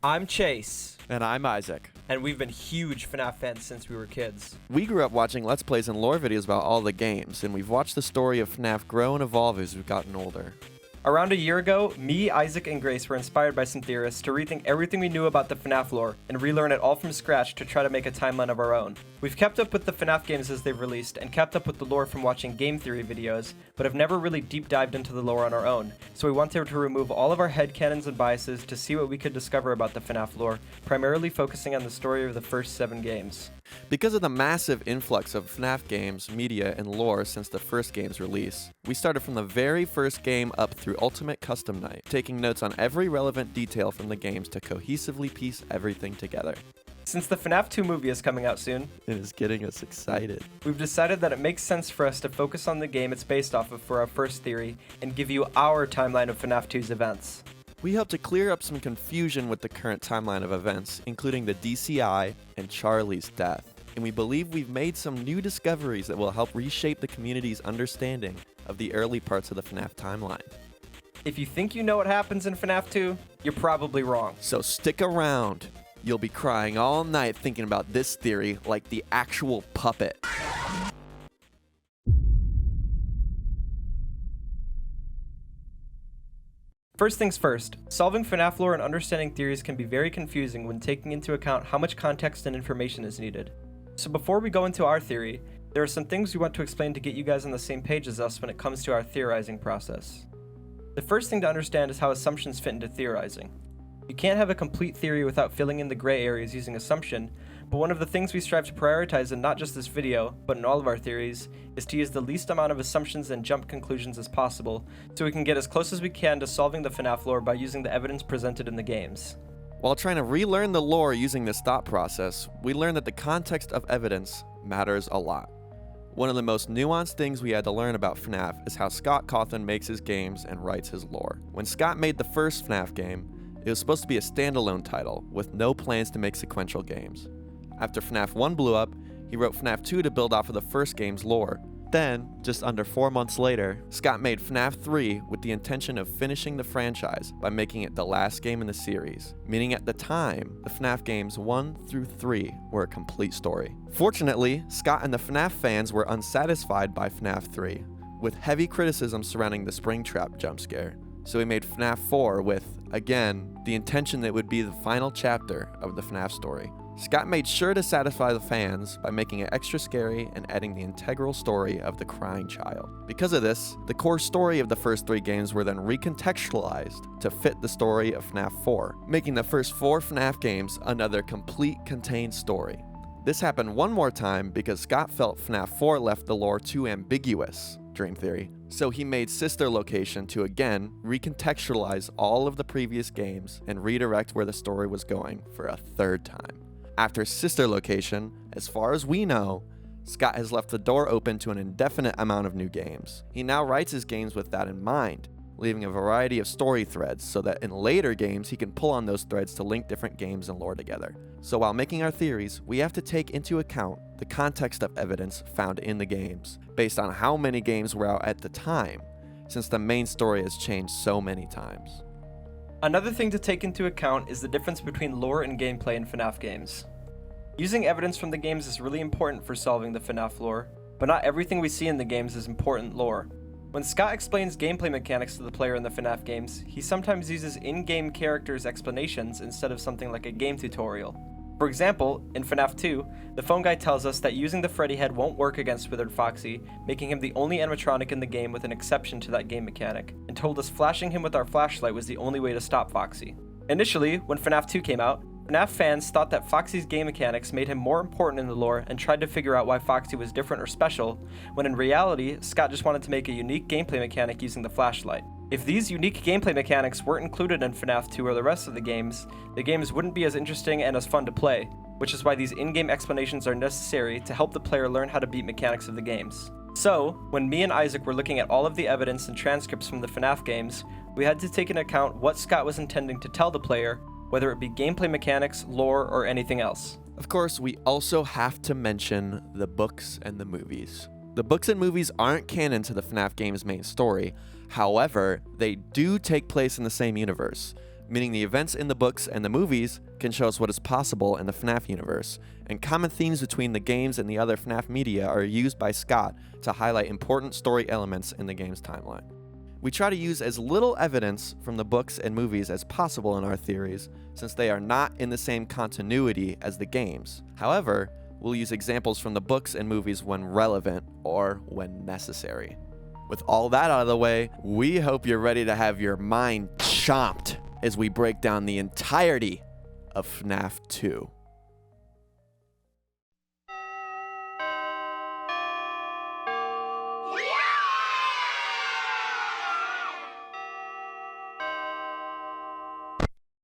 I'm Chase, And I'm Isaac. and we've been huge FNAF fans since we were kids. We grew up watching Let's Plays and lore videos about all the games, and we've watched the story of FNAF grow and evolve as we've gotten older. Around a year ago, me, Isaac, and Grace were inspired by some theorists to rethink everything we knew about the FNAF lore and relearn it all from scratch to try to make a timeline of our own. We've kept up with the FNAF games as they've released and kept up with the lore from watching game theory videos, but have never really deep dived into the lore on our own, so we wanted to remove all of our headcanons and biases to see what we could discover about the FNAF lore, primarily focusing on the story of the first 7 games. Because of the massive influx of FNAF games, media, and lore since the first game's release, we started from the very first game up through Ultimate Custom Night, taking notes on every relevant detail from the games to cohesively piece everything together. Since the FNAF 2 movie is coming out soon, It is getting us excited. we've decided that it makes sense for us to focus on the game it's based off of for our first theory and give you our timeline of FNAF 2's events. We hope to clear up some confusion with the current timeline of events, including the DCI and Charlie's death. And we believe we've made some new discoveries that will help reshape the community's understanding of the early parts of the FNAF timeline. If you think you know what happens in FNAF 2, you're probably wrong. So stick around. You'll be crying all night thinking about this theory like the actual puppet. First things first, solving FNAF lore and understanding theories can be very confusing when taking into account how much context and information is needed. So before we go into our theory, there are some things we want to explain to get you guys on the same page as us when it comes to our theorizing process. The first thing to understand is how assumptions fit into theorizing. You can't have a complete theory without filling in the gray areas using assumption, but one of the things we strive to prioritize in not just this video, but in all of our theories, is to use the least amount of assumptions and jump conclusions as possible, so we can get as close as we can to solving the FNAF lore by using the evidence presented in the games. While trying to relearn the lore using this thought process, we learned that the context of evidence matters a lot. One of the most nuanced things we had to learn about FNAF is how Scott Cawthon makes his games and writes his lore. When Scott made the first FNAF game, it was supposed to be a standalone title, with no plans to make sequential games. After FNAF 1 blew up, he wrote FNAF 2 to build off of the first game's lore. Then, just under 4 months later, Scott made FNAF 3 with the intention of finishing the franchise by making it the last game in the series, meaning at the time, the FNAF games 1 through 3 were a complete story. Fortunately, Scott and the FNAF fans were unsatisfied by FNAF 3, with heavy criticism surrounding the Springtrap jump scare. So he made FNAF 4 with, again, the intention that it would be the final chapter of the FNAF story. Scott made sure to satisfy the fans by making it extra scary and adding the integral story of the crying child. Because of this, the core story of the first 3 games were then recontextualized to fit the story of FNAF 4, making the first 4 FNAF games another complete contained story. This happened one more time because Scott felt FNAF 4 left the lore too ambiguous, Dream Theory, so he made Sister Location to again recontextualize all of the previous games and redirect where the story was going for a 3rd time. After Sister Location, as far as we know, Scott has left the door open to an indefinite amount of new games. He now writes his games with that in mind, leaving a variety of story threads so that in later games he can pull on those threads to link different games and lore together. So while making our theories, we have to take into account the context of evidence found in the games, based on how many games were out at the time, since the main story has changed so many times. Another thing to take into account is the difference between lore and gameplay in FNAF games. Using evidence from the games is really important for solving the FNAF lore, but not everything we see in the games is important lore. When Scott explains gameplay mechanics to the player in the FNAF games, he sometimes uses in-game characters' explanations instead of something like a game tutorial. For example, in FNAF 2, the phone guy tells us that using the Freddy head won't work against Withered Foxy, making him the only animatronic in the game with an exception to that game mechanic, and told us flashing him with our flashlight was the only way to stop Foxy. Initially, when FNAF 2 came out, FNAF fans thought that Foxy's game mechanics made him more important in the lore and tried to figure out why Foxy was different or special, when in reality, Scott just wanted to make a unique gameplay mechanic using the flashlight. If these unique gameplay mechanics weren't included in FNAF 2 or the rest of the games wouldn't be as interesting and as fun to play, which is why these in-game explanations are necessary to help the player learn how to beat mechanics of the games. So, when me and Isaac were looking at all of the evidence and transcripts from the FNAF games, we had to take into account what Scott was intending to tell the player, whether it be gameplay mechanics, lore, or anything else. Of course, we also have to mention the books and the movies. The books and movies aren't canon to the FNAF game's main story, however, they do take place in the same universe, meaning the events in the books and the movies can show us what is possible in the FNAF universe, and common themes between the games and the other FNAF media are used by Scott to highlight important story elements in the game's timeline. We try to use as little evidence from the books and movies as possible in our theories, since they are not in the same continuity as the games. However, we'll use examples from the books and movies when relevant or when necessary. With all that out of the way, we hope you're ready to have your mind chomped as we break down the entirety of FNAF 2.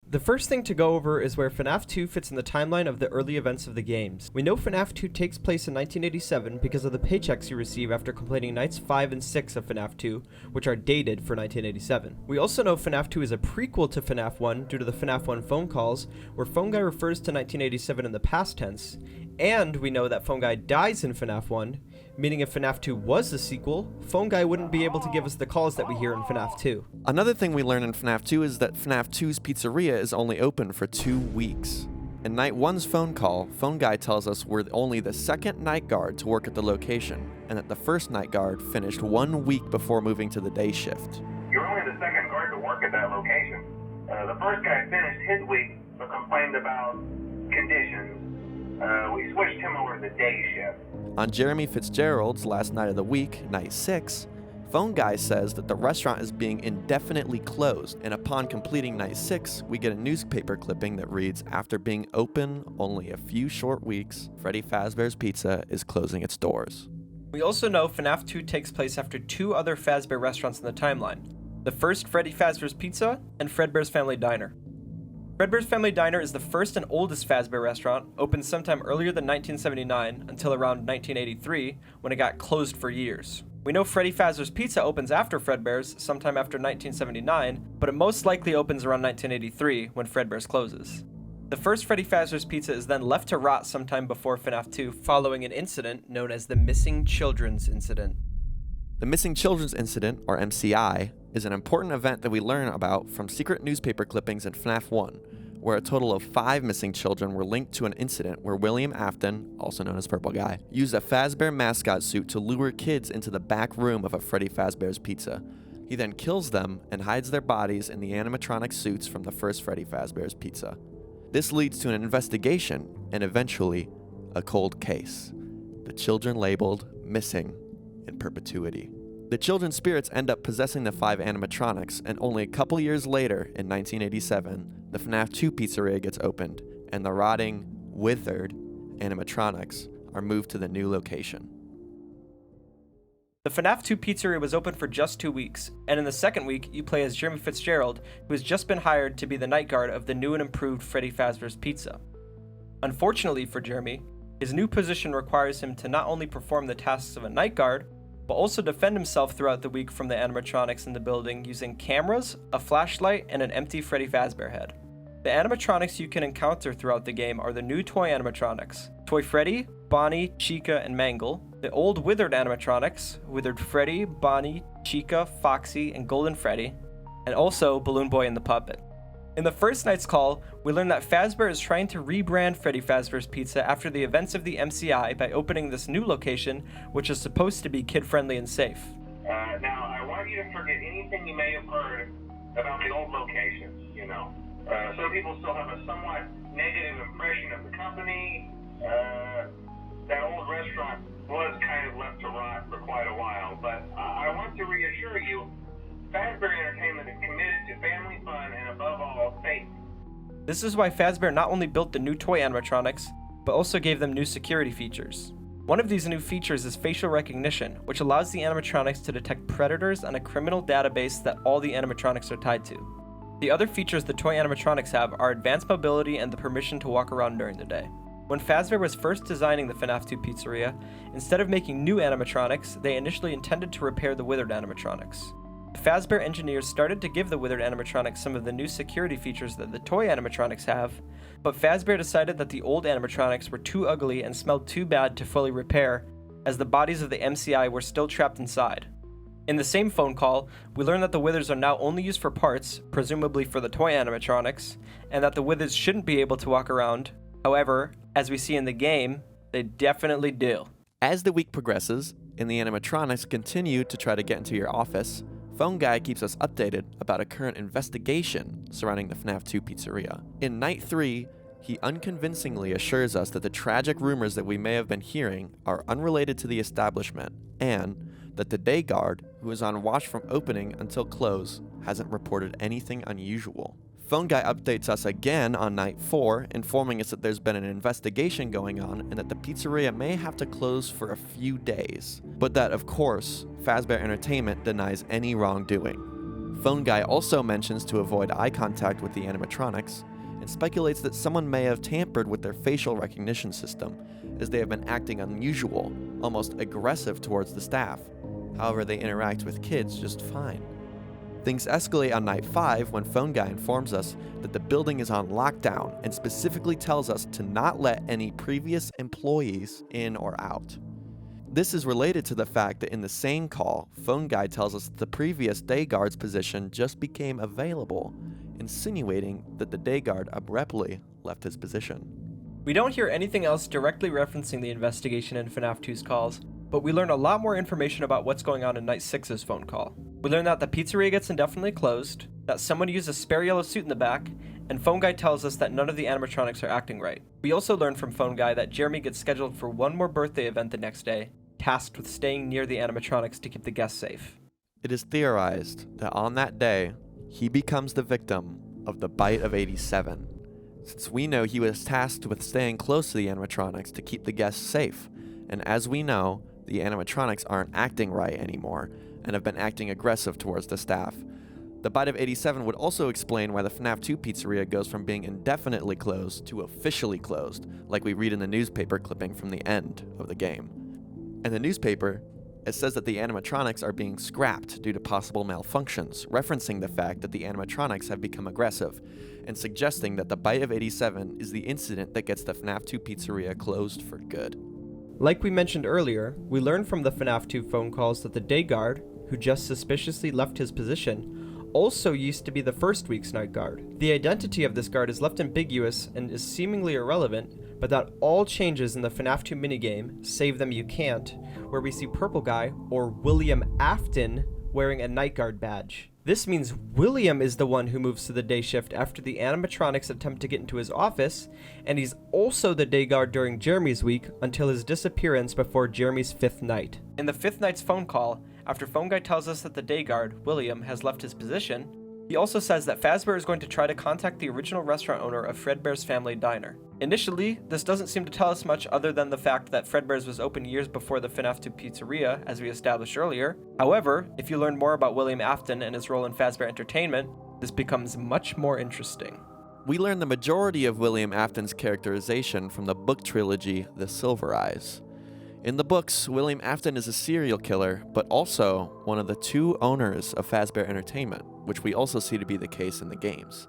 The first thing to go over is where FNAF 2 fits in the timeline of the early events of the games. We know FNAF 2 takes place in 1987 because of the paychecks you receive after completing nights 5 and 6 of FNAF 2, which are dated for 1987. We also know FNAF 2 is a prequel to FNAF 1 due to the FNAF 1 phone calls, where Phone Guy refers to 1987 in the past tense, and we know that Phone Guy dies in FNAF 1, meaning if FNAF 2 was a sequel, Phone Guy wouldn't be able to give us the calls that we hear in FNAF 2. Another thing we learn in FNAF 2 is that FNAF 2's pizzeria is only open for 2 weeks. In Night 1's phone call, Phone Guy tells us we're only the second night guard to work at the location, and that the first night guard finished 1 week before moving to the day shift. You're only the second guard to work at that location. The first guy finished his week but complained about conditions. We switched him over to the day shift. On Jeremy Fitzgerald's last night of the week, Night 6, Phone Guy says that the restaurant is being indefinitely closed, and upon completing Night 6, we get a newspaper clipping that reads, "After being open only a few short weeks, Freddy Fazbear's Pizza is closing its doors." We also know FNAF 2 takes place after 2 other Fazbear restaurants in the timeline. The first, Freddy Fazbear's Pizza, and Fredbear's Family Diner. Fredbear's Family Diner is the first and oldest Fazbear restaurant, opened sometime earlier than 1979 until around 1983, when it got closed for years. We know Freddy Fazbear's Pizza opens after Fredbear's, sometime after 1979, but it most likely opens around 1983, when Fredbear's closes. The first Freddy Fazbear's Pizza is then left to rot sometime before FNAF 2, following an incident known as the Missing Children's Incident. The Missing Children's Incident, or MCI, is an important event that we learn about from secret newspaper clippings in FNAF 1, where a total of 5 missing children were linked to an incident where William Afton, also known as Purple Guy, used a Fazbear mascot suit to lure kids into the back room of a Freddy Fazbear's Pizza. He then kills them and hides their bodies in the animatronic suits from the first Freddy Fazbear's Pizza. This leads to an investigation and eventually a cold case. The children labeled missing in perpetuity. The children's spirits end up possessing the 5 animatronics, and only a couple years later, in 1987, the FNAF 2 pizzeria gets opened, and the rotting, withered animatronics are moved to the new location. The FNAF 2 pizzeria was open for just 2 weeks, and in the second week, you play as Jeremy Fitzgerald, who has just been hired to be the night guard of the new and improved Freddy Fazbear's Pizza. Unfortunately for Jeremy, his new position requires him to not only perform the tasks of a night guard, but also defend himself throughout the week from the animatronics in the building using cameras, a flashlight, and an empty Freddy Fazbear head. The animatronics you can encounter throughout the game are the new toy animatronics, Toy Freddy, Bonnie, Chica, and Mangle, the old withered animatronics, Withered Freddy, Bonnie, Chica, Foxy, and Golden Freddy, and also Balloon Boy and the Puppet. In the first night's call, we learn that Fazbear is trying to rebrand Freddy Fazbear's Pizza after the events of the MCI by opening this new location, which is supposed to be kid-friendly and safe. Now, I want you to forget anything you may have heard about the old locations, Some people still have a somewhat negative impression of the company. That old restaurant was kind of left to rot for quite a while, but I want to reassure you, Fazbear Entertainment is committed to family fun and, above all, safety. This is why Fazbear not only built the new toy animatronics, but also gave them new security features. One of these new features is facial recognition, which allows the animatronics to detect predators on a criminal database that all the animatronics are tied to. The other features the toy animatronics have are advanced mobility and the permission to walk around during the day. When Fazbear was first designing the FNAF 2 pizzeria, instead of making new animatronics, they initially intended to repair the withered animatronics. The Fazbear engineers started to give the withered animatronics some of the new security features that the toy animatronics have, but Fazbear decided that the old animatronics were too ugly and smelled too bad to fully repair, as the bodies of the MCI were still trapped inside. In the same phone call, we learn that the withers are now only used for parts, presumably for the toy animatronics, and that the withers shouldn't be able to walk around. However, as we see in the game, they definitely do. As the week progresses, and the animatronics continue to try to get into your office, Phone Guy keeps us updated about a current investigation surrounding the FNAF 2 pizzeria. In Night 3, he unconvincingly assures us that the tragic rumors that we may have been hearing are unrelated to the establishment, and that the day guard, who is on watch from opening until close, hasn't reported anything unusual. Phone Guy updates us again on Night 4, informing us that there's been an investigation going on and that the pizzeria may have to close for a few days, but that, of course, Fazbear Entertainment denies any wrongdoing. Phone Guy also mentions to avoid eye contact with the animatronics, and speculates that someone may have tampered with their facial recognition system, as they have been acting unusual, almost aggressive towards the staff. However, they interact with kids just fine. Things escalate on Night 5 when Phone Guy informs us that the building is on lockdown and specifically tells us to not let any previous employees in or out. This is related to the fact that in the same call, Phone Guy tells us that the previous day guard's position just became available, insinuating that the day guard abruptly left his position. We don't hear anything else directly referencing the investigation in FNAF 2's calls, but we learn a lot more information about what's going on in Night 6's phone call. We learn that the pizzeria gets indefinitely closed, that someone used a spare yellow suit in the back, and Phone Guy tells us that none of the animatronics are acting right. We also learn from Phone Guy that Jeremy gets scheduled for one more birthday event the next day, tasked with staying near the animatronics to keep the guests safe. It is theorized that on that day, he becomes the victim of the bite of 87, since we know he was tasked with staying close to the animatronics to keep the guests safe, and as we know, the animatronics aren't acting right anymore, and have been acting aggressive towards the staff. The bite of 87 would also explain why the FNAF 2 pizzeria goes from being indefinitely closed to officially closed, like we read in the newspaper clipping from the end of the game. In the newspaper, it says that the animatronics are being scrapped due to possible malfunctions, referencing the fact that the animatronics have become aggressive, and suggesting that the bite of 87 is the incident that gets the FNAF 2 pizzeria closed for good. Like we mentioned earlier, we learn from the FNAF 2 phone calls that the day guard, who just suspiciously left his position, also used to be the first week's night guard. The identity of this guard is left ambiguous and is seemingly irrelevant, but that all changes in the FNAF 2 minigame, Save Them You Can't, where we see Purple Guy, or William Afton, wearing a night guard badge. This means William is the one who moves to the day shift after the animatronics attempt to get into his office, and he's also the day guard during Jeremy's week until his disappearance before Jeremy's 5th night. In the 5th night's phone call, after Phone Guy tells us that the day guard, William, has left his position, he also says that Fazbear is going to try to contact the original restaurant owner of Fredbear's Family Diner. Initially, this doesn't seem to tell us much other than the fact that Fredbear's was open years before the FNAF 2 pizzeria, as we established earlier. However, if you learn more about William Afton and his role in Fazbear Entertainment, this becomes much more interesting. We learn the majority of William Afton's characterization from the book trilogy The Silver Eyes. In the books, William Afton is a serial killer, but also one of the 2 owners of Fazbear Entertainment, which we also see to be the case in the games.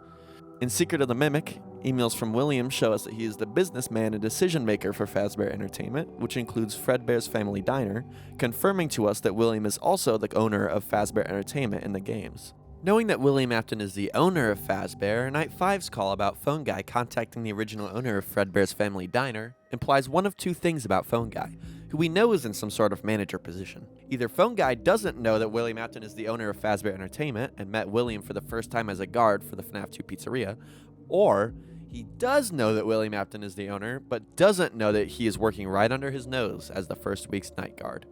In Secret of the Mimic, emails from William show us that he is the businessman and decision maker for Fazbear Entertainment, which includes Fredbear's Family Diner, confirming to us that William is also the owner of Fazbear Entertainment in the games. Knowing that William Afton is the owner of Fazbear, Night 5's call about Phone Guy contacting the original owner of Fredbear's Family Diner implies one of 2 things about Phone Guy, who we know is in some sort of manager position. Either Phone Guy doesn't know that William Afton is the owner of Fazbear Entertainment and met William for the first time as a guard for the FNAF 2 pizzeria, or he does know that William Afton is the owner, but doesn't know that he is working right under his nose as the first week's night guard.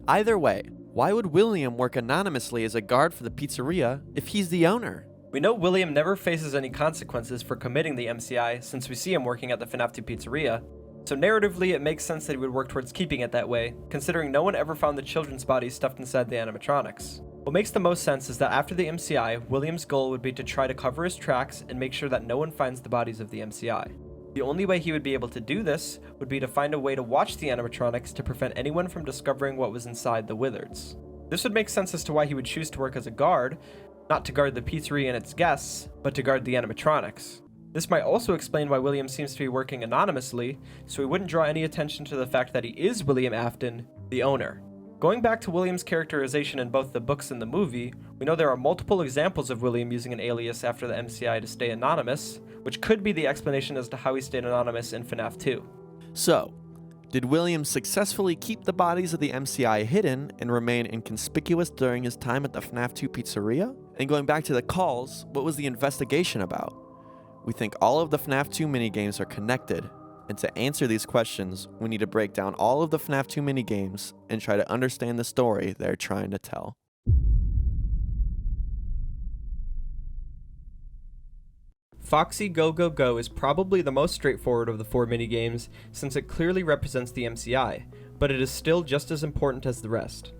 Either way, why would William work anonymously as a guard for the pizzeria if he's the owner? We know William never faces any consequences for committing the MCI since we see him working at the FNAF 2 pizzeria, so narratively it makes sense that he would work towards keeping it that way, considering no one ever found the children's bodies stuffed inside the animatronics. What makes the most sense is that after the MCI, William's goal would be to try to cover his tracks and make sure that no one finds the bodies of the MCI. The only way he would be able to do this would be to find a way to watch the animatronics to prevent anyone from discovering what was inside the Wizards. This would make sense as to why he would choose to work as a guard, not to guard the pizzeria and its guests, but to guard the animatronics. This might also explain why William seems to be working anonymously, so he wouldn't draw any attention to the fact that he is William Afton, the owner. Going back to William's characterization in both the books and the movie, we know there are multiple examples of William using an alias after the MCI to stay anonymous, which could be the explanation as to how he stayed anonymous in FNAF 2. So, did William successfully keep the bodies of the MCI hidden and remain inconspicuous during his time at the FNAF 2 pizzeria? And going back to the calls, what was the investigation about? We think all of the FNAF 2 minigames are connected, and to answer these questions, we need to break down all of the FNAF 2 minigames and try to understand the story they're trying to tell. Foxy Go Go Go is probably the most straightforward of the 4 minigames since it clearly represents the MCI, but it is still just as important as the rest.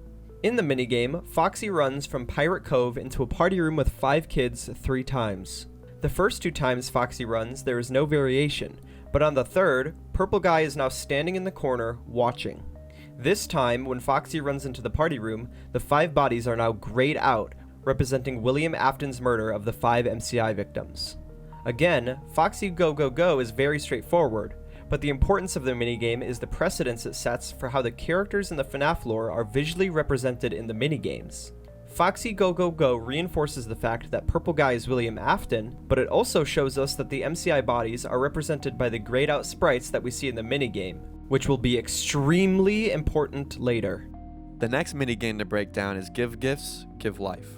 In the minigame, Foxy runs from Pirate Cove into a party room with 5 kids 3 times. The first 2 times Foxy runs, there is no variation, but on the third, Purple Guy is now standing in the corner, watching. This time, when Foxy runs into the party room, the 5 bodies are now grayed out, representing William Afton's murder of the 5 MCI victims. Again, Foxy Go Go Go is very straightforward, but the importance of the minigame is the precedence it sets for how the characters in the FNAF lore are visually represented in the minigames. Foxy Go Go Go reinforces the fact that Purple Guy is William Afton, but it also shows us that the MCI bodies are represented by the grayed out sprites that we see in the minigame, which will be extremely important later. The next minigame to break down is Give Gifts, Give Life.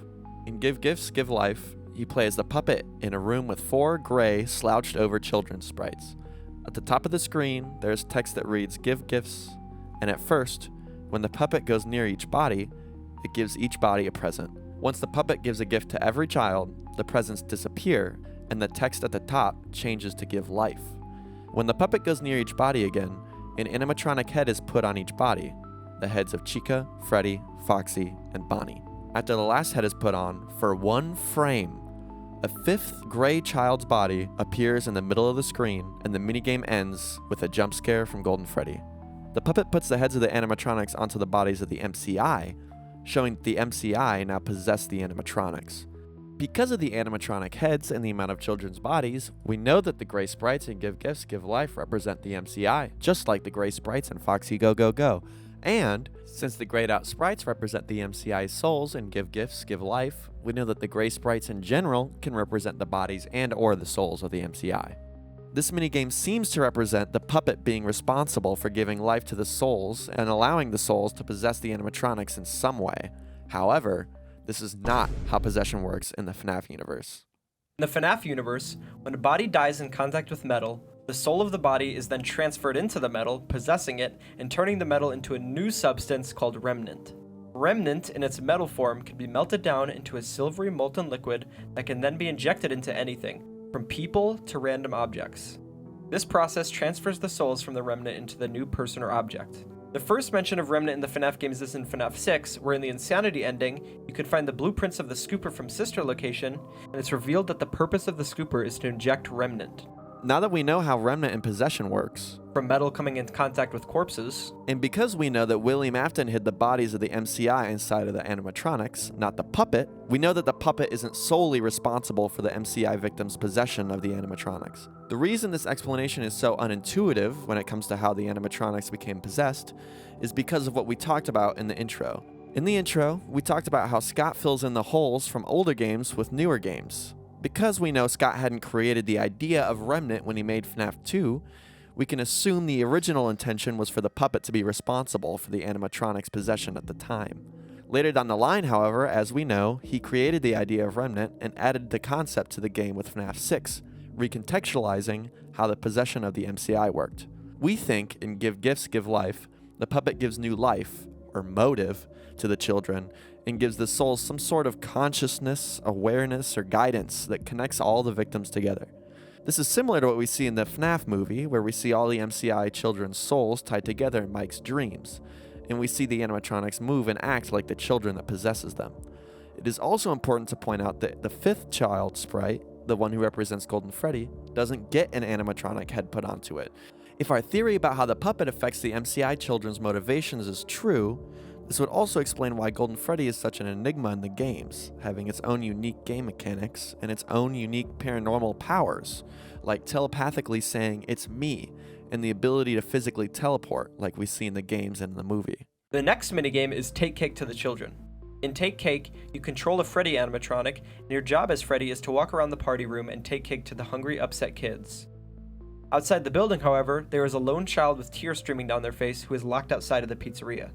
In Give Gifts, Give Life, you play as the puppet in a room with 4 gray, slouched over children's sprites. At the top of the screen, there's text that reads Give Gifts, and at first, when the puppet goes near each body, it gives each body a present. Once the puppet gives a gift to every child, the presents disappear, and the text at the top changes to Give Life. When the puppet goes near each body again, an animatronic head is put on each body, the heads of Chica, Freddy, Foxy, and Bonnie. After the last head is put on, for 1 frame, a 5th gray child's body appears in the middle of the screen, and the minigame ends with a jump scare from Golden Freddy. The puppet puts the heads of the animatronics onto the bodies of the MCI, showing that the MCI now possess the animatronics. Because of the animatronic heads and the amount of children's bodies, we know that the gray sprites in Give Gifts, Give Life represent the MCI, just like the gray sprites in Foxy Go Go Go. And, since the grayed out sprites represent the MCI's souls in Give Gifts, Give Life, we know that the gray sprites in general can represent the bodies and or the souls of the MCI. This minigame seems to represent the puppet being responsible for giving life to the souls and allowing the souls to possess the animatronics in some way. However, this is not how possession works in the FNAF universe. In the FNAF universe, when a body dies in contact with metal, the soul of the body is then transferred into the metal, possessing it, and turning the metal into a new substance called remnant. Remnant, in its metal form, can be melted down into a silvery molten liquid that can then be injected into anything, from people to random objects. This process transfers the souls from the remnant into the new person or object. The first mention of remnant in the FNAF games is in FNAF 6, where in the Insanity ending, you can find the blueprints of the scooper from Sister Location, and it's revealed that the purpose of the scooper is to inject remnant. Now that we know how remnant and possession works, from metal coming into contact with corpses, and because we know that William Afton hid the bodies of the MCI inside of the animatronics, not the puppet, we know that the puppet isn't solely responsible for the MCI victims' possession of the animatronics. The reason this explanation is so unintuitive when it comes to how the animatronics became possessed is because of what we talked about in the intro. In the intro, we talked about how Scott fills in the holes from older games with newer games. Because we know Scott hadn't created the idea of Remnant when he made FNAF 2, we can assume the original intention was for the puppet to be responsible for the animatronics' possession at the time. Later down the line, however, as we know, he created the idea of Remnant and added the concept to the game with FNAF 6, recontextualizing how the possession of the MCI worked. We think in Give Gifts, Give Life, the puppet gives new life, or motive, to the children, and gives the souls some sort of consciousness, awareness, or guidance that connects all the victims together. This is similar to what we see in the FNAF movie, where we see all the MCI children's souls tied together in Mike's dreams, and we see the animatronics move and act like the children that possesses them. It is also important to point out that the 5th child sprite, the one who represents Golden Freddy, doesn't get an animatronic head put onto it. If our theory about how the puppet affects the MCI children's motivations is true, this would also explain why Golden Freddy is such an enigma in the games, having its own unique game mechanics and its own unique paranormal powers, like telepathically saying, "It's me," and the ability to physically teleport like we see in the games and in the movie. The next minigame is Take Cake to the Children. In Take Cake, you control a Freddy animatronic, and your job as Freddy is to walk around the party room and take cake to the hungry, upset kids. Outside the building, however, there is a lone child with tears streaming down their face who is locked outside of the pizzeria.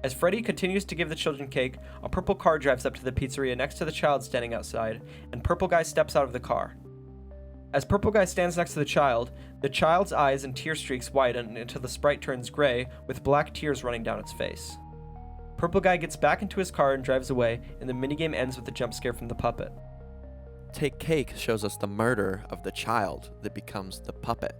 As Freddy continues to give the children cake, a purple car drives up to the pizzeria next to the child standing outside, and Purple Guy steps out of the car. As Purple Guy stands next to the child's eyes and tear streaks widen until the sprite turns gray, with black tears running down its face. Purple Guy gets back into his car and drives away, and the minigame ends with a jump scare from the puppet. Take Cake shows us the murder of the child that becomes the puppet.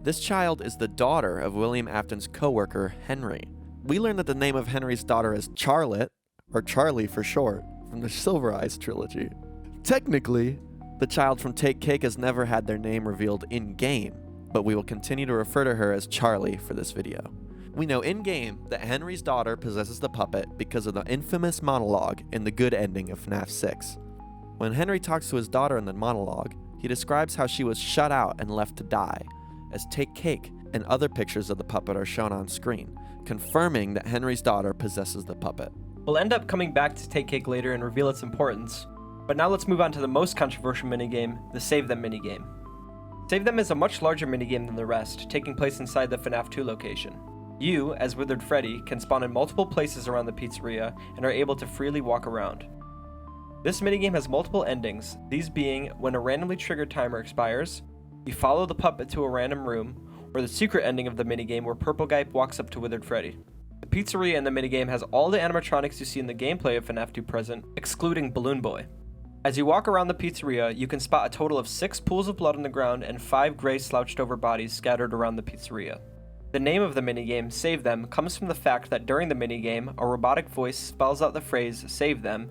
This child is the daughter of William Afton's co-worker, Henry. We learn that the name of Henry's daughter is Charlotte, or Charlie for short, from the Silver Eyes trilogy. Technically, the child from Take Cake has never had their name revealed in-game, but we will continue to refer to her as Charlie for this video. We know in-game that Henry's daughter possesses the puppet because of the infamous monologue in the good ending of FNAF 6. When Henry talks to his daughter in the monologue, he describes how she was shut out and left to die, as Take Cake and other pictures of the puppet are shown on screen, confirming that Henry's daughter possesses the puppet. We'll end up coming back to Take Cake later and reveal its importance, but now let's move on to the most controversial minigame, the Save Them minigame. Save Them is a much larger minigame than the rest, taking place inside the FNAF 2 location. You, as Withered Freddy, can spawn in multiple places around the pizzeria and are able to freely walk around. This minigame has multiple endings, these being when a randomly triggered timer expires, you follow the puppet to a random room, or the secret ending of the minigame where Purple Guy walks up to Withered Freddy. The pizzeria in the minigame has all the animatronics you see in the gameplay of FNAF 2 present, excluding Balloon Boy. As you walk around the pizzeria, you can spot a total of 6 pools of blood on the ground and 5 gray slouched over bodies scattered around the pizzeria. The name of the minigame, Save Them, comes from the fact that during the minigame, a robotic voice spells out the phrase, Save Them,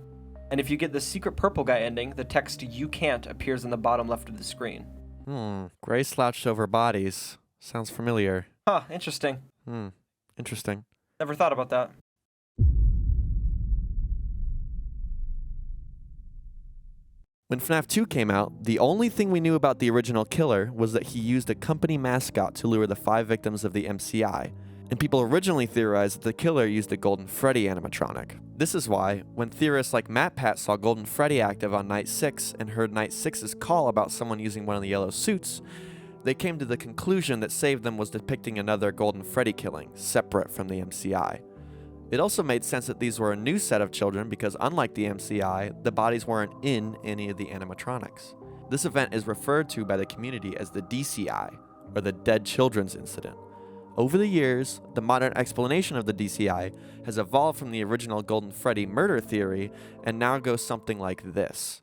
and if you get the secret Purple Guy ending, the text You Can't appears in the bottom left of the screen. Gray slouched over bodies. Sounds familiar. Huh, interesting. Interesting. Never thought about that. When FNAF 2 came out, the only thing we knew about the original killer was that he used a company mascot to lure the 5 victims of the MCI, and people originally theorized that the killer used a Golden Freddy animatronic. This is why, when theorists like MatPat saw Golden Freddy active on Night 6 and heard Night 6's call about someone using one of the yellow suits, they came to the conclusion that Save Them was depicting another Golden Freddy killing, separate from the MCI. It also made sense that these were a new set of children because unlike the MCI, the bodies weren't in any of the animatronics. This event is referred to by the community as the DCI, or the Dead Children's Incident. Over the years, the modern explanation of the DCI has evolved from the original Golden Freddy murder theory and now goes something like this.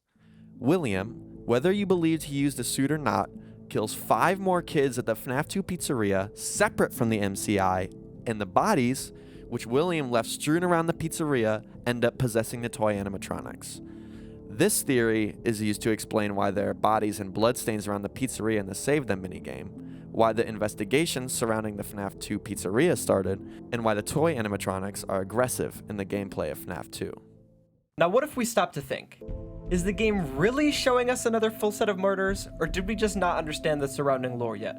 William, whether you believed he used a suit or not, kills 5 more kids at the FNAF 2 pizzeria separate from the MCI, and the bodies, which William left strewn around the pizzeria, end up possessing the toy animatronics. This theory is used to explain why there are bodies and bloodstains around the pizzeria in the Save Them minigame, why the investigations surrounding the FNAF 2 pizzeria started, and why the toy animatronics are aggressive in the gameplay of FNAF 2. Now what if we stop to think? Is the game really showing us another full set of murders, or did we just not understand the surrounding lore yet?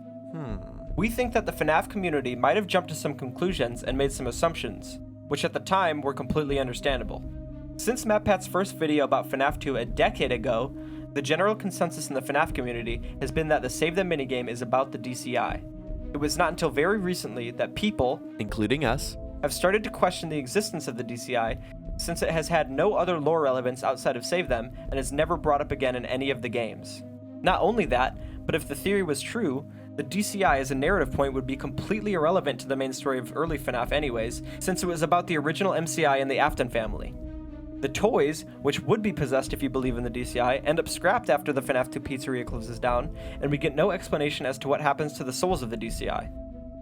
We think that the FNAF community might have jumped to some conclusions and made some assumptions, which at the time were completely understandable. Since MatPat's first video about FNAF 2 a decade ago, the general consensus in the FNAF community has been that the Save Them minigame is about the DCI. It was not until very recently that people, including us, have started to question the existence of the DCI since it has had no other lore relevance outside of Save Them and is never brought up again in any of the games. Not only that, but if the theory was true, the DCI as a narrative point would be completely irrelevant to the main story of early FNAF anyways, since it was about the original MCI and the Afton family. The toys, which would be possessed if you believe in the DCI, end up scrapped after the FNAF 2 pizzeria closes down, and we get no explanation as to what happens to the souls of the DCI.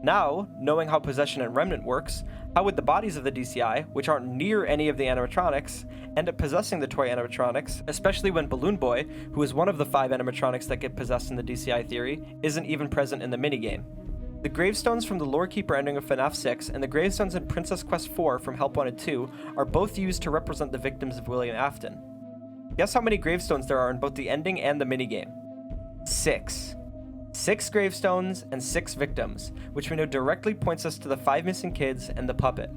Now, knowing how possession and remnant works, how would the bodies of the DCI, which aren't near any of the animatronics, end up possessing the toy animatronics, especially when Balloon Boy, who is one of the 5 animatronics that get possessed in the DCI theory, isn't even present in the minigame? The gravestones from the Lorekeeper ending of FNAF 6 and the gravestones in Princess Quest 4 from Help Wanted 2 are both used to represent the victims of William Afton. Guess how many gravestones there are in both the ending and the minigame? 6. 6 gravestones and 6 victims, which we know directly points us to the 5 missing kids and the puppet.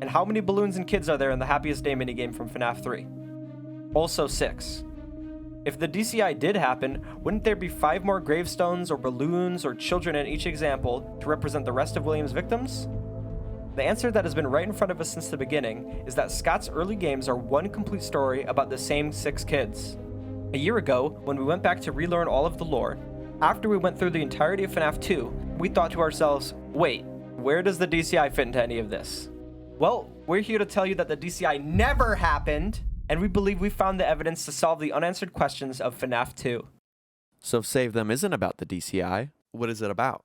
And how many balloons and kids are there in the Happiest Day minigame from FNAF 3? Also 6. If the DCI did happen, wouldn't there be 5 more gravestones or balloons or children in each example to represent the rest of William's victims? The answer that has been right in front of us since the beginning is that Scott's early games are one complete story about the same 6 kids. A year ago, when we went back to relearn all of the lore, after we went through the entirety of FNAF 2, we thought to ourselves, wait, where does the DCI fit into any of this? Well, we're here to tell you that the DCI never happened, and we believe we found the evidence to solve the unanswered questions of FNAF 2. So if Save Them isn't about the DCI, what is it about?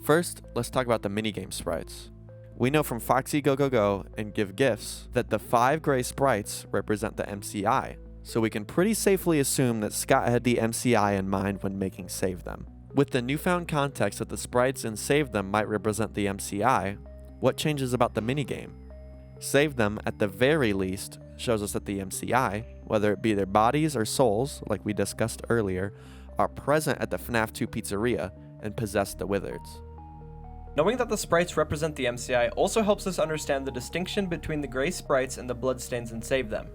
First, let's talk about the minigame sprites. We know from Foxy Go Go Go and Give Gifts that the 5 gray sprites represent the MCI, so we can pretty safely assume that Scott had the MCI in mind when making Save Them. With the newfound context that the sprites in Save Them might represent the MCI, what changes about the minigame? Save Them, at the very least, shows us that the MCI, whether it be their bodies or souls, like we discussed earlier, are present at the FNAF 2 pizzeria and possess the Wizards. Knowing that the sprites represent the MCI also helps us understand the distinction between the gray sprites and the bloodstains in Save Them.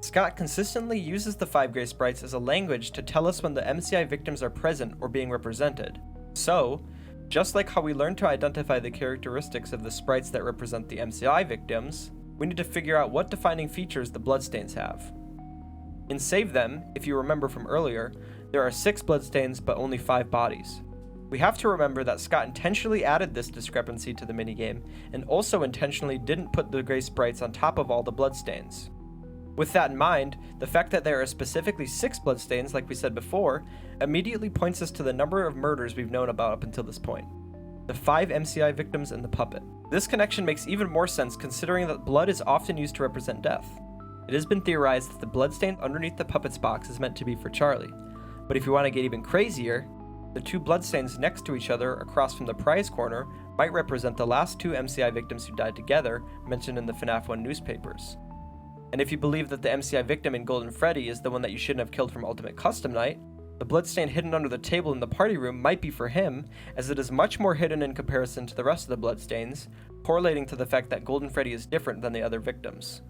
Scott consistently uses the 5 gray sprites as a language to tell us when the MCI victims are present or being represented. So, just like how we learn to identify the characteristics of the sprites that represent the MCI victims, we need to figure out what defining features the bloodstains have. In Save Them, if you remember from earlier, there are 6 bloodstains but only 5 bodies. We have to remember that Scott intentionally added this discrepancy to the minigame, and also intentionally didn't put the gray sprites on top of all the bloodstains. With that in mind, the fact that there are specifically 6 bloodstains, like we said before, immediately points us to the number of murders we've known about up until this point. The 5 MCI victims and the puppet. This connection makes even more sense considering that blood is often used to represent death. It has been theorized that the bloodstain underneath the puppet's box is meant to be for Charlie. But if you want to get even crazier, the 2 bloodstains next to each other across from the prize corner might represent the last 2 MCI victims who died together, mentioned in the FNAF 1 newspapers. And if you believe that the MCI victim in Golden Freddy is the one that you shouldn't have killed from Ultimate Custom Night, the bloodstain hidden under the table in the party room might be for him, as it is much more hidden in comparison to the rest of the bloodstains, correlating to the fact that Golden Freddy is different than the other victims.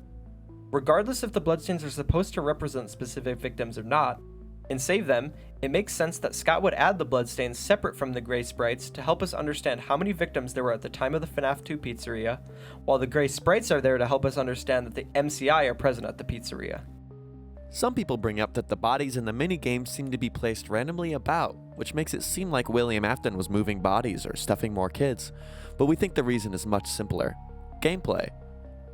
Regardless if the bloodstains are supposed to represent specific victims or not, in Save Them, it makes sense that Scott would add the bloodstains separate from the gray sprites to help us understand how many victims there were at the time of the FNAF 2 pizzeria, while the gray sprites are there to help us understand that the MCI are present at the pizzeria. Some people bring up that the bodies in the minigame seem to be placed randomly about, which makes it seem like William Afton was moving bodies or stuffing more kids, but we think the reason is much simpler. Gameplay.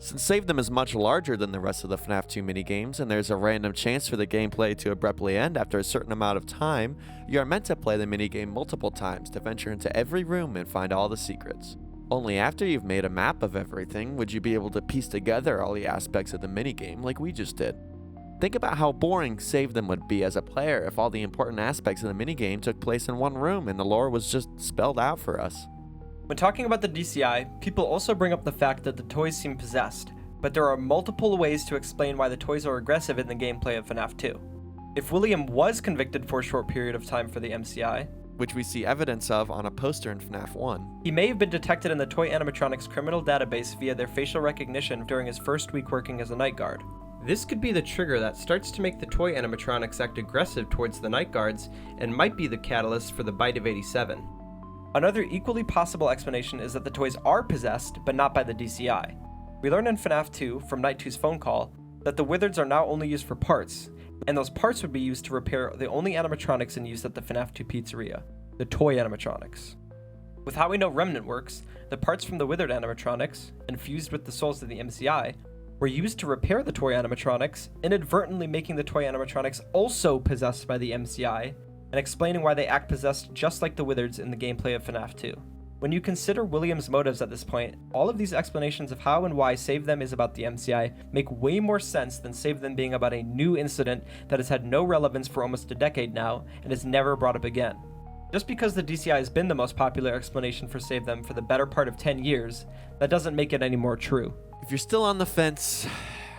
Since Save Them is much larger than the rest of the FNAF 2 minigames, and there's a random chance for the gameplay to abruptly end after a certain amount of time, you are meant to play the minigame multiple times to venture into every room and find all the secrets. Only after you've made a map of everything would you be able to piece together all the aspects of the minigame like we just did. Think about how boring Save Them would be as a player if all the important aspects of the minigame took place in one room and the lore was just spelled out for us. When talking about the DCI, people also bring up the fact that the toys seem possessed, but there are multiple ways to explain why the toys are aggressive in the gameplay of FNAF 2. If William was convicted for a short period of time for the MCI, which we see evidence of on a poster in FNAF 1, he may have been detected in the toy animatronics criminal database via their facial recognition during his first week working as a night guard. This could be the trigger that starts to make the toy animatronics act aggressive towards the night guards, and might be the catalyst for the bite of 87. Another equally possible explanation is that the toys are possessed, but not by the DCI. We learn in FNAF 2, from Night 2's phone call, that the Wizards are now only used for parts, and those parts would be used to repair the only animatronics in use at the FNAF 2 pizzeria, the toy animatronics. With how we know Remnant works, the parts from the Withered animatronics, infused with the souls of the MCI, were used to repair the toy animatronics, inadvertently making the toy animatronics also possessed by the MCI, and explaining why they act possessed just like the Wizards in the gameplay of FNAF 2. When you consider William's motives at this point, all of these explanations of how and why Save Them is about the MCI make way more sense than Save Them being about a new incident that has had no relevance for almost a decade now and is never brought up again. Just because the DCI has been the most popular explanation for Save Them for the better part of 10 years, that doesn't make it any more true. If you're still on the fence,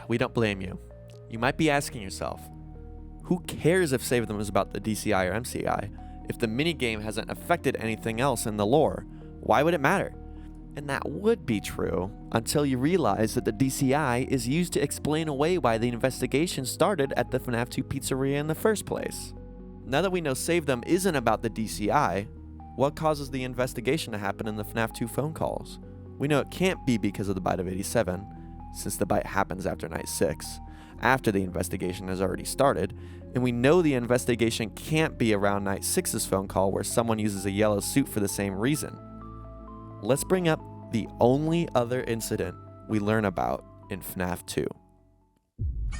we don't blame you. You might be asking yourself, who cares if Save Them is about the DCI or MCI? If the minigame hasn't affected anything else in the lore, why would it matter? And that would be true until you realize that the DCI is used to explain away why the investigation started at the FNAF 2 pizzeria in the first place. Now that we know Save Them isn't about the DCI, what causes the investigation to happen in the FNAF 2 phone calls? We know it can't be because of the bite of 87, since the bite happens after night 6, after the investigation has already started, and we know the investigation can't be around night 6's phone call where someone uses a yellow suit for the same reason. Let's bring up the only other incident we learn about in FNAF 2.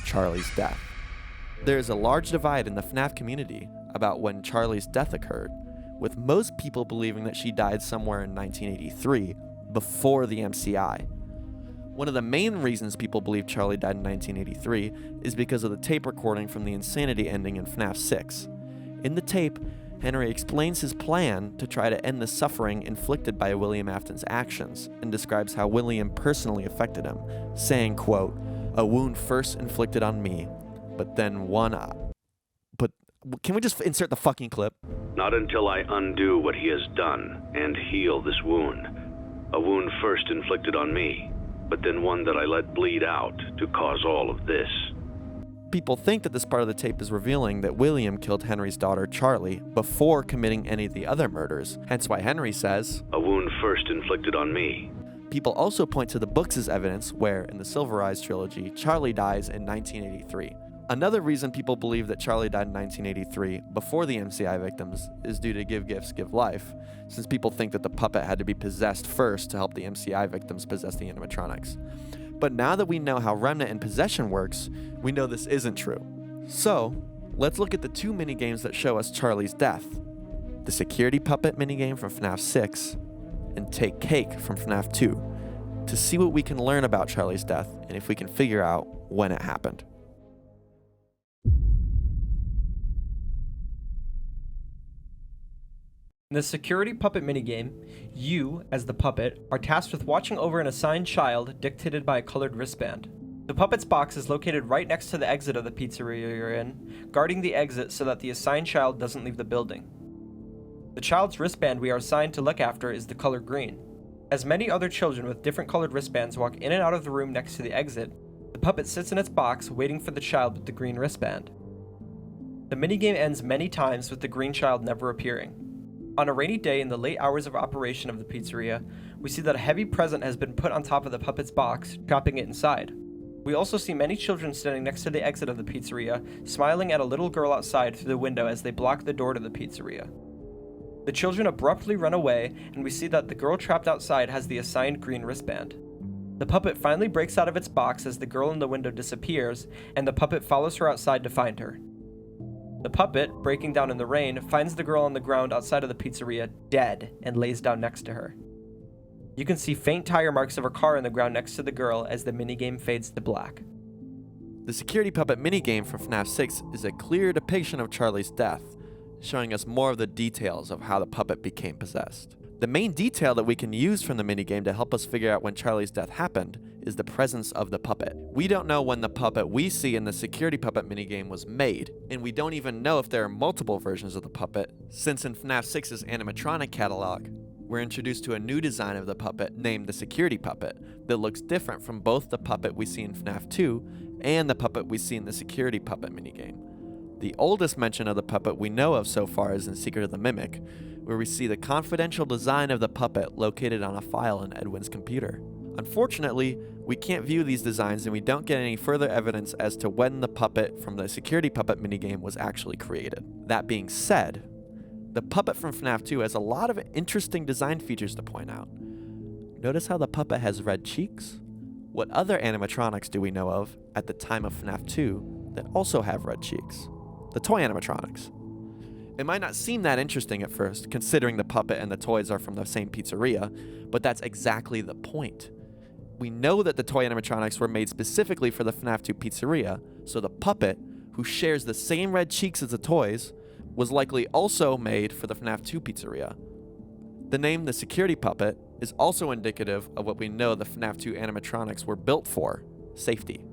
Charlie's death. There is a large divide in the FNAF community about when Charlie's death occurred, with most people believing that she died somewhere in 1983, before the MCI. One of the main reasons people believe Charlie died in 1983 is because of the tape recording from the Insanity ending in FNAF 6. In the tape, Henry explains his plan to try to end the suffering inflicted by William Afton's actions and describes how William personally affected him, saying, quote, "A wound first inflicted on me, but then one eye." But can we just insert the fucking clip? "Not until I undo what he has done and heal this wound. A wound first inflicted on me, but then one that I let bleed out to cause all of this." People think that this part of the tape is revealing that William killed Henry's daughter Charlie before committing any of the other murders, hence why Henry says, "A wound first inflicted on me." People also point to the books as evidence where, in the Silverized trilogy, Charlie dies in 1983. Another reason people believe that Charlie died in 1983 before the MCI victims is due to Give Gifts, Give Life, since people think that the puppet had to be possessed first to help the MCI victims possess the animatronics. But now that we know how Remnant and Possession works, we know this isn't true. So, let's look at the two minigames that show us Charlie's death. The Security Puppet minigame from FNAF 6, and Take Cake from FNAF 2, to see what we can learn about Charlie's death and if we can figure out when it happened. In the Security Puppet minigame, you, as the puppet, are tasked with watching over an assigned child dictated by a colored wristband. The puppet's box is located right next to the exit of the pizzeria you're in, guarding the exit so that the assigned child doesn't leave the building. The child's wristband we are assigned to look after is the color green. As many other children with different colored wristbands walk in and out of the room next to the exit, the puppet sits in its box waiting for the child with the green wristband. The minigame ends many times with the green child never appearing. On a rainy day in the late hours of operation of the pizzeria, we see that a heavy present has been put on top of the puppet's box, trapping it inside. We also see many children standing next to the exit of the pizzeria, smiling at a little girl outside through the window as they block the door to the pizzeria. The children abruptly run away, and we see that the girl trapped outside has the assigned green wristband. The puppet finally breaks out of its box as the girl in the window disappears, and the puppet follows her outside to find her. The puppet, breaking down in the rain, finds the girl on the ground outside of the pizzeria dead and lays down next to her. You can see faint tire marks of her car in the ground next to the girl as the minigame fades to black. The Security Puppet minigame from FNAF 6 is a clear depiction of Charlie's death, showing us more of the details of how the puppet became possessed. The main detail that we can use from the minigame to help us figure out when Charlie's death happened is the presence of the puppet. We don't know when the puppet we see in the Security Puppet minigame was made, and we don't even know if there are multiple versions of the puppet, since in FNAF 6's animatronic catalog, we're introduced to a new design of the puppet named the Security Puppet that looks different from both the puppet we see in FNAF 2 and the puppet we see in the Security Puppet minigame. The oldest mention of the puppet we know of so far is in Secret of the Mimic, where we see the confidential design of the puppet located on a file in Edwin's computer. Unfortunately, we can't view these designs and we don't get any further evidence as to when the puppet from the Security Puppet minigame was actually created. That being said, the puppet from FNAF 2 has a lot of interesting design features to point out. Notice how the puppet has red cheeks? What other animatronics do we know of at the time of FNAF 2 that also have red cheeks? The toy animatronics. It might not seem that interesting at first, considering the puppet and the toys are from the same pizzeria, but that's exactly the point. We know that the toy animatronics were made specifically for the FNAF 2 pizzeria, so the puppet, who shares the same red cheeks as the toys, was likely also made for the FNAF 2 pizzeria. The name the Security Puppet is also indicative of what we know the FNAF 2 animatronics were built for: safety.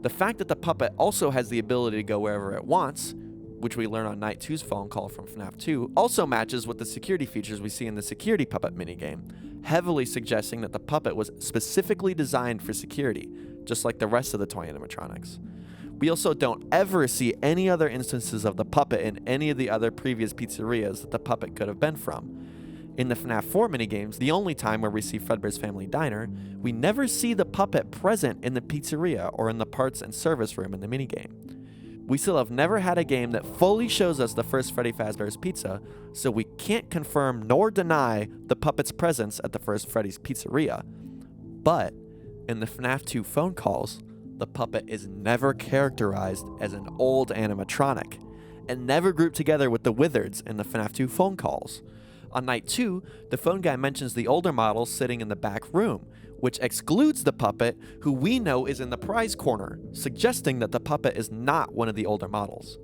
The fact that the puppet also has the ability to go wherever it wants which we learn on Night 2's phone call from FNAF 2, also matches with the security features we see in the security puppet minigame, heavily suggesting that the puppet was specifically designed for security, just like the rest of the toy animatronics. We also don't ever see any other instances of the puppet in any of the other previous pizzerias that the puppet could have been from. In the FNAF 4 minigames, the only time where we see Fredbear's Family Diner, we never see the puppet present in the pizzeria or in the parts and service room in the minigame. We still have never had a game that fully shows us the first Freddy Fazbear's Pizza, so we can't confirm nor deny the puppet's presence at the first Freddy's Pizzeria. But in the FNAF 2 phone calls, the puppet is never characterized as an old animatronic, and never grouped together with the Wizards in the FNAF 2 phone calls. On Night 2, the phone guy mentions the older models sitting in the back room, which excludes the puppet, who we know is in the prize corner, suggesting that the puppet is not one of the older models.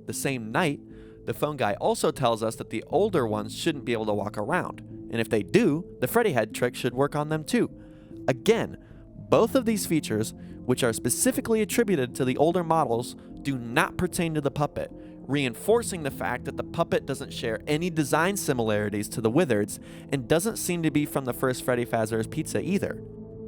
The same night, the phone guy also tells us that the older ones shouldn't be able to walk around, and if they do, the Freddy head trick should work on them too. Again, both of these features, which are specifically attributed to the older models, do not pertain to the puppet, reinforcing the fact that the puppet doesn't share any design similarities to the Wizards and doesn't seem to be from the first Freddy Fazbear's Pizza either.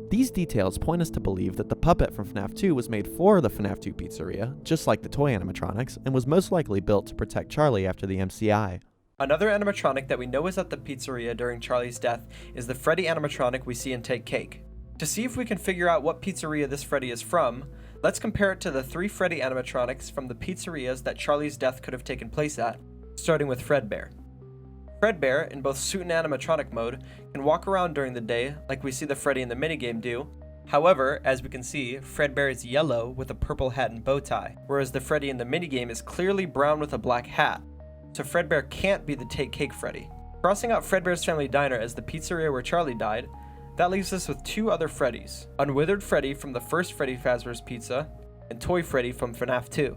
These details point us to believe that the puppet from FNAF 2 was made for the FNAF 2 pizzeria, just like the toy animatronics, and was most likely built to protect Charlie after the MCI. Another animatronic that we know is at the pizzeria during Charlie's death is the Freddy animatronic we see in Take Cake. To see if we can figure out what pizzeria this Freddy is from, let's compare it to the 3 Freddy animatronics from the pizzerias that Charlie's death could have taken place at, starting with Fredbear. Fredbear, in both suit and animatronic mode, can walk around during the day like we see the Freddy in the minigame do. However, as we can see, Fredbear is yellow with a purple hat and bow tie, whereas the Freddy in the minigame is clearly brown with a black hat. So Fredbear can't be the Take Cake Freddy. Crossing out Fredbear's Family Diner as the pizzeria where Charlie died, that leaves us with 2 other Freddys, Unwithered Freddy from the first Freddy Fazbear's Pizza, and Toy Freddy from FNAF 2.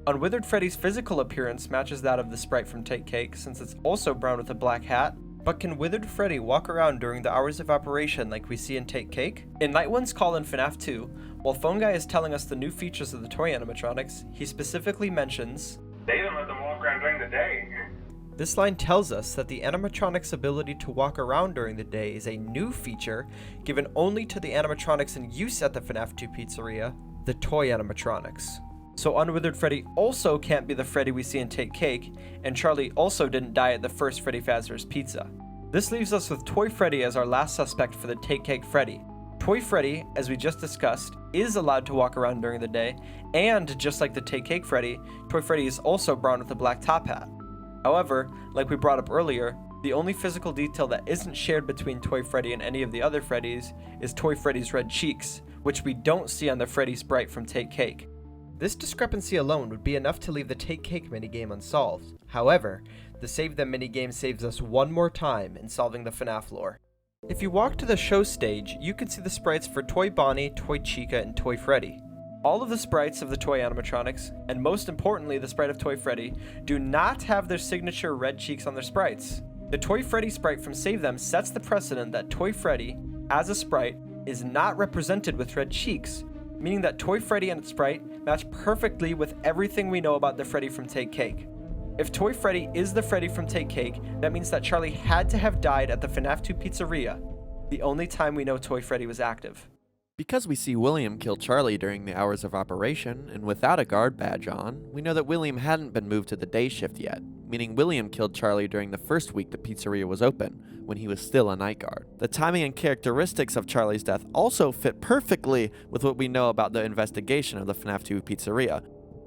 Unwithered Freddy's physical appearance matches that of the sprite from Take Cake since it's also brown with a black hat, but can Withered Freddy walk around during the hours of operation like we see in Take Cake? In Night 1's call in FNAF 2, while Phone Guy is telling us the new features of the toy animatronics, he specifically mentions, They don't let them walk around during the day. This line tells us that the animatronic's ability to walk around during the day is a new feature given only to the animatronics in use at the FNAF 2 pizzeria, the toy animatronics. So Unwithered Freddy also can't be the Freddy we see in Take Cake, and Charlie also didn't die at the first Freddy Fazbear's Pizza. This leaves us with Toy Freddy as our last suspect for the Take Cake Freddy. Toy Freddy, as we just discussed, is allowed to walk around during the day, and just like the Take Cake Freddy, Toy Freddy is also brown with a black top hat. However, like we brought up earlier, the only physical detail that isn't shared between Toy Freddy and any of the other Freddys is Toy Freddy's red cheeks, which we don't see on the Freddy sprite from Take Cake. This discrepancy alone would be enough to leave the Take Cake minigame unsolved. However, the Save Them minigame saves us one more time in solving the FNAF lore. If you walk to the show stage, you can see the sprites for Toy Bonnie, Toy Chica, and Toy Freddy. All of the sprites of the toy animatronics, and most importantly the sprite of Toy Freddy, do not have their signature red cheeks on their sprites. The Toy Freddy sprite from Save Them sets the precedent that Toy Freddy, as a sprite, is not represented with red cheeks, meaning that Toy Freddy and its sprite match perfectly with everything we know about the Freddy from Take Cake. If Toy Freddy is the Freddy from Take Cake, that means that Charlie had to have died at the FNAF 2 pizzeria, the only time we know Toy Freddy was active. Because we see William kill Charlie during the hours of operation, and without a guard badge on, we know that William hadn't been moved to the day shift yet, meaning William killed Charlie during the first week the pizzeria was open, when he was still a night guard. The timing and characteristics of Charlie's death also fit perfectly with what we know about the investigation of the FNAF 2 pizzeria.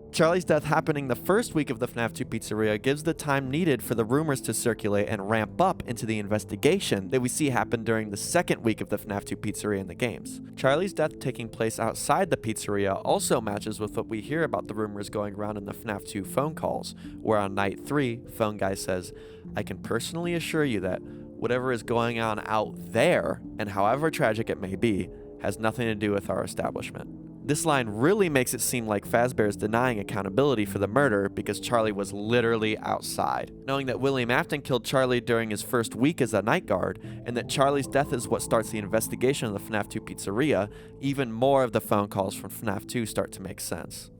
Charlie's death happening the first week of the FNAF 2 pizzeria gives the time needed for the rumors to circulate and ramp up into the investigation that we see happen during the second week of the FNAF 2 pizzeria in the games. Charlie's death taking place outside the pizzeria also matches with what we hear about the rumors going around in the FNAF 2 phone calls, where on night 3, Phone Guy says, "I can personally assure you that whatever is going on out there, and however tragic it may be, has nothing to do with our establishment." This line really makes it seem like Fazbear is denying accountability for the murder because Charlie was literally outside. Knowing that William Afton killed Charlie during his first week as a night guard, and that Charlie's death is what starts the investigation of the FNAF 2 pizzeria, even more of the phone calls from FNAF 2 start to make sense.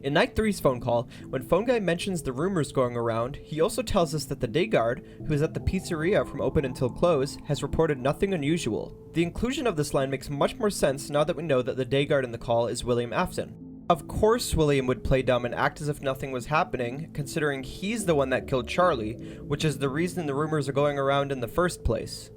In Night 3's phone call, when Phone Guy mentions the rumors going around, he also tells us that the day guard, who is at the pizzeria from open until close, has reported nothing unusual. The inclusion of this line makes much more sense now that we know that the day guard in the call is William Afton. Of course William would play dumb and act as if nothing was happening, considering he's the one that killed Charlie, which is the reason the rumors are going around in the first place.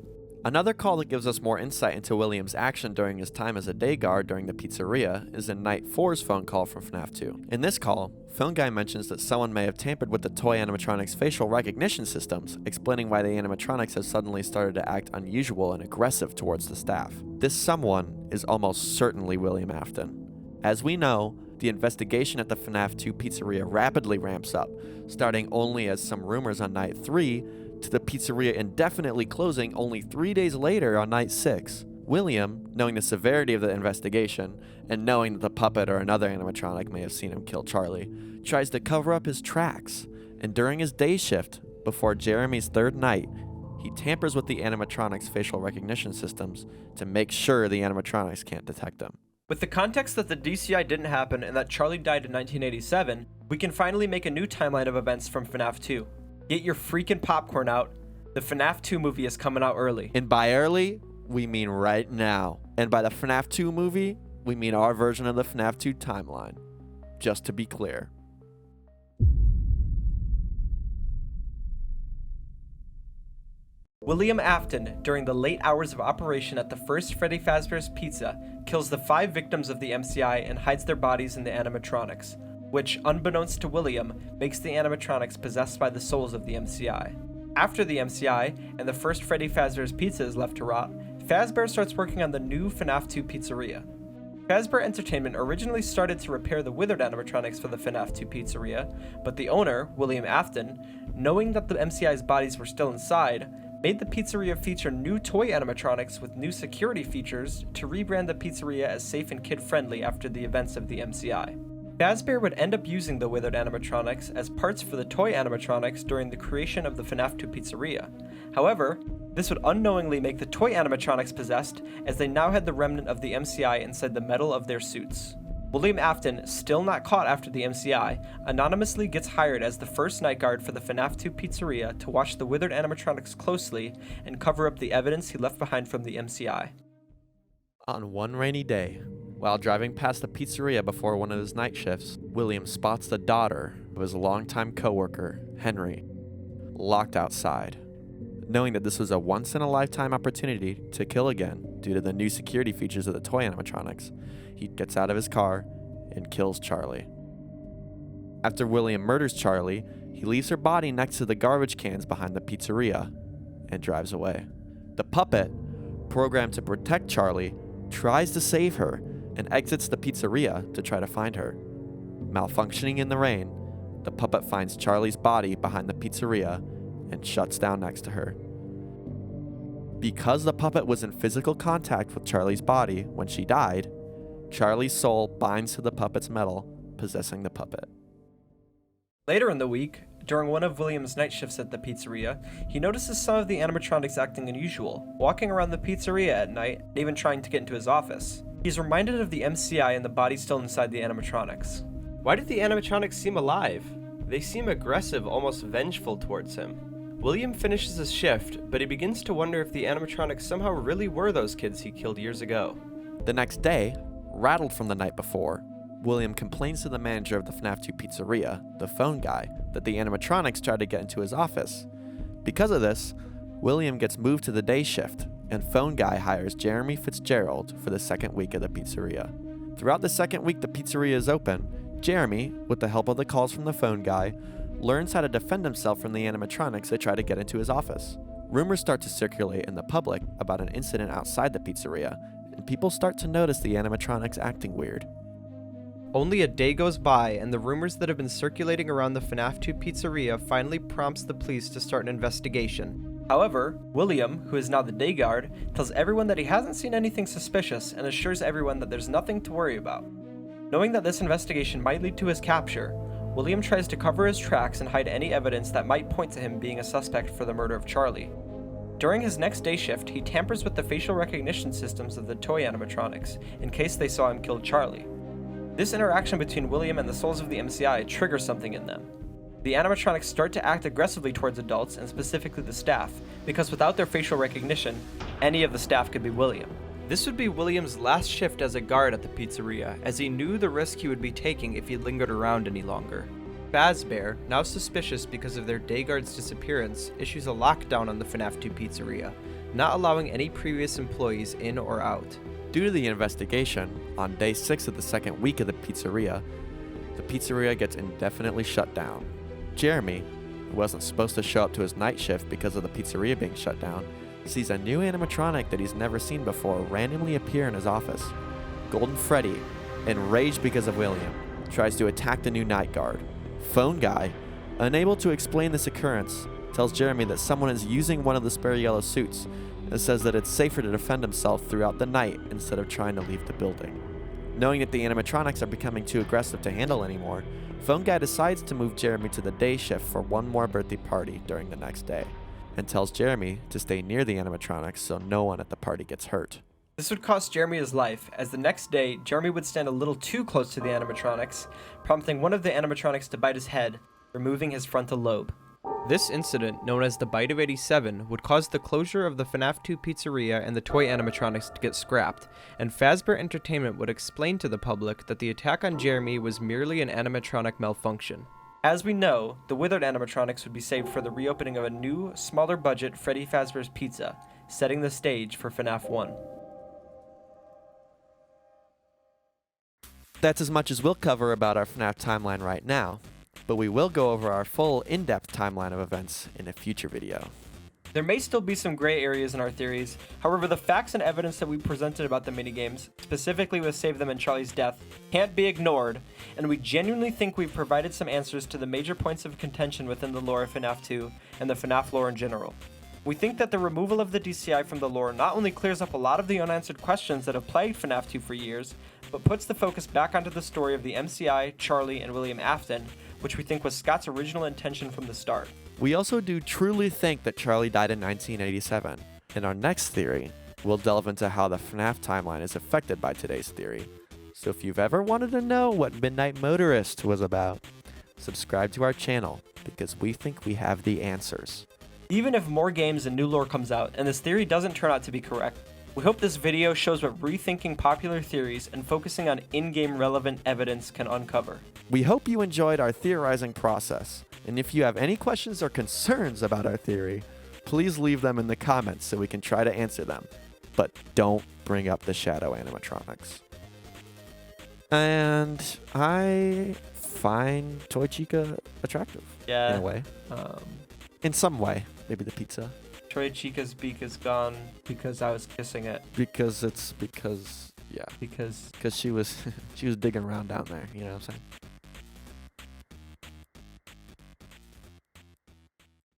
Another call that gives us more insight into William's action during his time as a day guard during the pizzeria is in Night 4's phone call from FNAF 2. In this call, Phone Guy mentions that someone may have tampered with the toy animatronics' facial recognition systems, explaining why the animatronics have suddenly started to act unusual and aggressive towards the staff. This someone is almost certainly William Afton. As we know, the investigation at the FNAF 2 pizzeria rapidly ramps up, starting only as some rumors on Night 3 to the pizzeria indefinitely closing only 3 days later on Night 6. William, knowing the severity of the investigation, and knowing that the puppet or another animatronic may have seen him kill Charlie, tries to cover up his tracks, and during his day shift, before Jeremy's third night, he tampers with the animatronics' facial recognition systems to make sure the animatronics can't detect him. With the context that the DCI didn't happen and that Charlie died in 1987, we can finally make a new timeline of events from FNAF 2. Get your freaking popcorn out. The FNAF 2 movie is coming out early. And by early, we mean right now. And by the FNAF 2 movie, we mean our version of the FNAF 2 timeline. Just to be clear. William Afton, during the late hours of operation at the first Freddy Fazbear's Pizza, kills the 5 victims of the MCI and hides their bodies in the animatronics, which, unbeknownst to William, makes the animatronics possessed by the souls of the MCI. After the MCI and the first Freddy Fazbear's Pizza is left to rot, Fazbear starts working on the new FNAF 2 pizzeria. Fazbear Entertainment originally started to repair the withered animatronics for the FNAF 2 pizzeria, but the owner, William Afton, knowing that the MCI's bodies were still inside, made the pizzeria feature new toy animatronics with new security features to rebrand the pizzeria as safe and kid-friendly after the events of the MCI. Fazbear would end up using the withered animatronics as parts for the toy animatronics during the creation of the FNAF 2 pizzeria. However, this would unknowingly make the toy animatronics possessed, as they now had the remnant of the MCI inside the metal of their suits. William Afton, still not caught after the MCI, anonymously gets hired as the first night guard for the FNAF 2 pizzeria to watch the withered animatronics closely and cover up the evidence he left behind from the MCI. On one rainy day, while driving past the pizzeria before one of his night shifts, William spots the daughter of his longtime coworker, Henry, locked outside. Knowing that this was a once-in-a-lifetime opportunity to kill again due to the new security features of the toy animatronics, he gets out of his car and kills Charlie. After William murders Charlie, he leaves her body next to the garbage cans behind the pizzeria and drives away. The puppet, programmed to protect Charlie, tries to save her and exits the pizzeria to try to find her. Malfunctioning in the rain, the puppet finds Charlie's body behind the pizzeria and shuts down next to her. Because the puppet was in physical contact with Charlie's body when she died, Charlie's soul binds to the puppet's metal, possessing the puppet. Later in the week, during one of William's night shifts at the pizzeria, he notices some of the animatronics acting unusual, walking around the pizzeria at night, and even trying to get into his office. He's reminded of the MCI and the body still inside the animatronics. Why did the animatronics seem alive? They seem aggressive, almost vengeful towards him. William finishes his shift, but he begins to wonder if the animatronics somehow really were those kids he killed years ago. The next day, rattled from the night before, William complains to the manager of the FNAF 2 pizzeria, the phone guy, that the animatronics tried to get into his office. Because of this, William gets moved to the day shift, and phone guy hires Jeremy Fitzgerald for the second week of the pizzeria. Throughout the second week the pizzeria is open, Jeremy, with the help of the calls from the phone guy, learns how to defend himself from the animatronics that try to get into his office. Rumors start to circulate in the public about an incident outside the pizzeria, and people start to notice the animatronics acting weird. Only a day goes by, and the rumors that have been circulating around the FNAF 2 pizzeria finally prompts the police to start an investigation. However, William, who is now the day guard, tells everyone that he hasn't seen anything suspicious and assures everyone that there's nothing to worry about. Knowing that this investigation might lead to his capture, William tries to cover his tracks and hide any evidence that might point to him being a suspect for the murder of Charlie. During his next day shift, he tampers with the facial recognition systems of the toy animatronics, in case they saw him kill Charlie. This interaction between William and the souls of the MCI triggers something in them. The animatronics start to act aggressively towards adults, and specifically the staff, because without their facial recognition, any of the staff could be William. This would be William's last shift as a guard at the pizzeria, as he knew the risk he would be taking if he lingered around any longer. Fazbear, now suspicious because of their day guard's disappearance, issues a lockdown on the FNAF 2 pizzeria, not allowing any previous employees in or out. Due to the investigation, on day 6 of the second week of the pizzeria gets indefinitely shut down. Jeremy, who wasn't supposed to show up to his night shift because of the pizzeria being shut down, sees a new animatronic that he's never seen before randomly appear in his office. Golden Freddy, enraged because of William, tries to attack the new night guard. Phone Guy, unable to explain this occurrence, tells Jeremy that someone is using one of the spare yellow suits and says that it's safer to defend himself throughout the night instead of trying to leave the building. Knowing that the animatronics are becoming too aggressive to handle anymore, Phone Guy decides to move Jeremy to the day shift for one more birthday party during the next day, and tells Jeremy to stay near the animatronics so no one at the party gets hurt. This would cost Jeremy his life, as the next day, Jeremy would stand a little too close to the animatronics, prompting one of the animatronics to bite his head, removing his frontal lobe. This incident, known as the Bite of 87, would cause the closure of the FNAF 2 pizzeria and the toy animatronics to get scrapped, and Fazbear Entertainment would explain to the public that the attack on Jeremy was merely an animatronic malfunction. As we know, the withered animatronics would be saved for the reopening of a new, smaller budget Freddy Fazbear's Pizza, setting the stage for FNAF 1. That's as much as we'll cover about our FNAF timeline right now, but we will go over our full in-depth timeline of events in a future video. There may still be some gray areas in our theories, however the facts and evidence that we presented about the minigames, specifically with Save Them and Charlie's death, can't be ignored, and we genuinely think we've provided some answers to the major points of contention within the lore of FNAF 2 and the FNAF lore in general. We think that the removal of the DCI from the lore not only clears up a lot of the unanswered questions that have plagued FNAF 2 for years, but puts the focus back onto the story of the MCI, Charlie, and William Afton, which we think was Scott's original intention from the start. We also do truly think that Charlie died in 1987. In our next theory, we'll delve into how the FNAF timeline is affected by today's theory. So if you've ever wanted to know what Midnight Motorist was about, subscribe to our channel, because we think we have the answers. Even if more games and new lore comes out, and this theory doesn't turn out to be correct, we hope this video shows what rethinking popular theories and focusing on in-game relevant evidence can uncover. We hope you enjoyed our theorizing process, and if you have any questions or concerns about our theory, please leave them in the comments so we can try to answer them. But don't bring up the shadow animatronics. And I find Toy Chica attractive. Yeah. In a way. In some way. Maybe the pizza. Toy Chica's beak is gone because I was kissing it. Because she was digging around down there, you know what I'm saying?